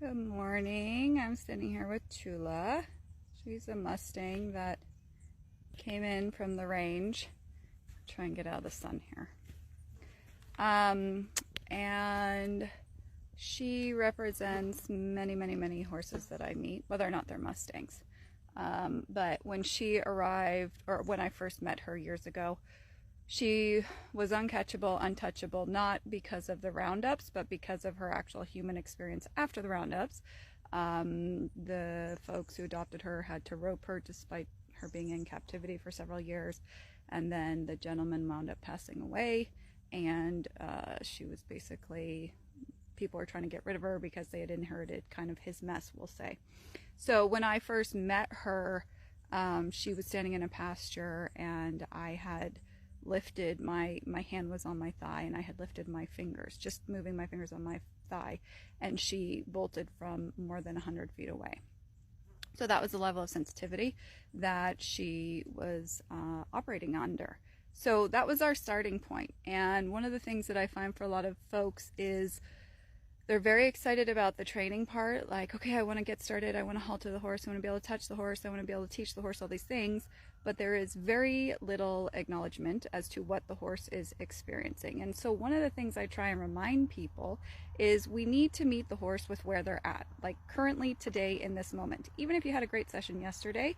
Good morning. I'm standing here with Chula. She's a Mustang that came in from the range. Try and get out of the sun here. And she represents many horses that I meet, whether or not they're Mustangs. But when she arrived, or when I first met her years ago, she was uncatchable, untouchable, not because of the roundups, but because of her actual human experience after the roundups. The folks who adopted her had to rope her despite her being in captivity for several years. And then the gentleman wound up passing away, and she was basically, people were trying to get rid of her because they had inherited kind of his mess, we'll say. So when I first met her, she was standing in a pasture, and I had lifted my hand was on my thigh, and I had lifted my fingers, just moving my fingers on my thigh, and she bolted from more than 100 feet away. So that was the level of sensitivity that she was operating under. So that was our starting point. And one of the things that I find for a lot of folks is they're very excited about the training part. Like, okay, I want to get started. I want to halter the horse. I want to be able to touch the horse. I want to be able to teach the horse all these things. But there is very little acknowledgement as to what the horse is experiencing. And so one of the things I try and remind people is we need to meet the horse with where they're at. Like currently, today, in this moment. Even if you had a great session yesterday,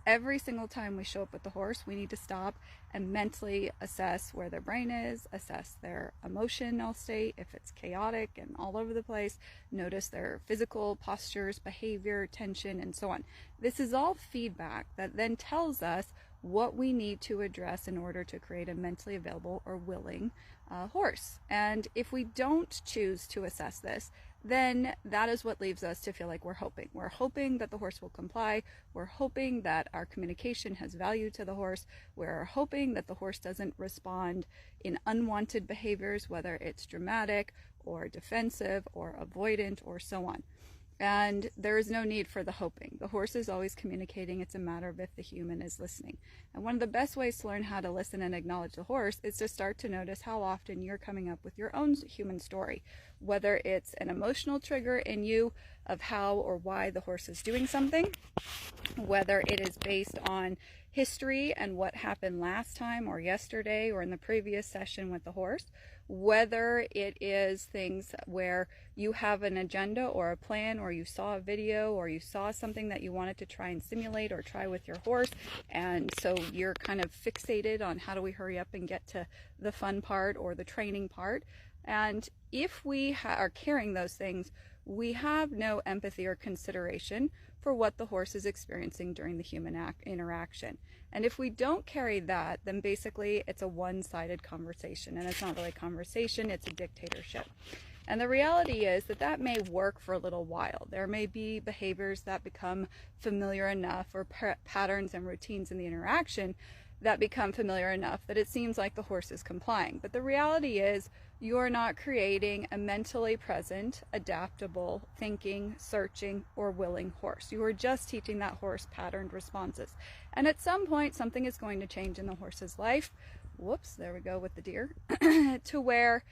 every single time we show up with the horse, we need to stop and mentally assess where their brain is, assess their emotional state, if it's chaotic and all over the place, notice their physical postures, behavior, tension, and so on. This is all feedback that then tells us what we need to address in order to create a mentally available or willing horse. And if we don't choose to assess this, then that is what leaves us to feel like we're hoping. We're hoping that the horse will comply. We're hoping that our communication has value to the horse. We're hoping that the horse doesn't respond in unwanted behaviors, whether it's dramatic or defensive or avoidant or so on. And there is no need for the hoping. The horse is always communicating. It's a matter of if the human is listening. And one of the best ways to learn how to listen and acknowledge the horse is to start to notice how often you're coming up with your own human story, whether it's an emotional trigger in you of how or why the horse is doing something, whether it is based on history and what happened last time or yesterday or in the previous session with the horse, whether it is things where you have an agenda or a plan, or you saw a video or you saw something that you wanted to try and simulate or try with your horse, and so you're kind of fixated on how do we hurry up and get to the fun part or the training part. And if we are carrying those things, we have no empathy or consideration for what the horse is experiencing during the human interaction. And if we don't carry that, then basically it's a one-sided conversation, and it's not really a conversation, it's a dictatorship. And the reality is that that may work for a little while. There may be behaviors that become familiar enough, or patterns and routines in the interaction that become familiar enough that it seems like the horse is complying. But the reality is you're not creating a mentally present, adaptable, thinking, searching, or willing horse. You are just teaching that horse patterned responses. And at some point, something is going to change in the horse's life. Whoops, there we go with the deer. To where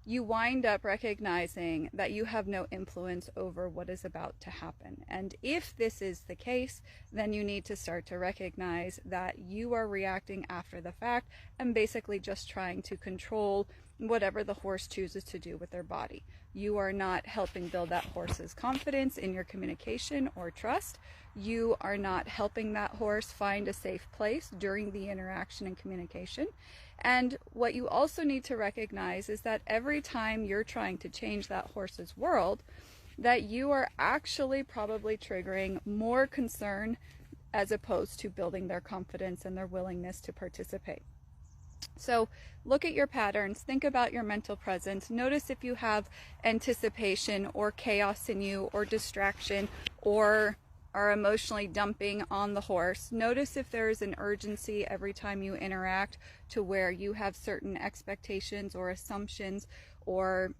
you wind up recognizing that you have no influence over what is about to happen. And if this is the case, then you need to start to recognize that you are reacting after the fact and basically just trying to control whatever the horse chooses to do with their body. You are not helping build that horse's confidence in your communication or trust. You are not helping that horse find a safe place during the interaction and communication. And what you also need to recognize is that every time you're trying to change that horse's world, that you are actually probably triggering more concern as opposed to building their confidence and their willingness to participate. So look at your patterns, think about your mental presence, notice if you have anticipation or chaos in you or distraction or are emotionally dumping on the horse. Notice if there is an urgency every time you interact to where you have certain expectations or assumptions or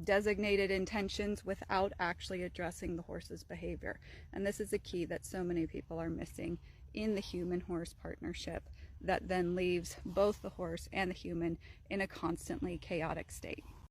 designated intentions without actually addressing the horse's behavior. And this is a key that so many people are missing in the human-horse partnership that then leaves both the horse and the human in a constantly chaotic state.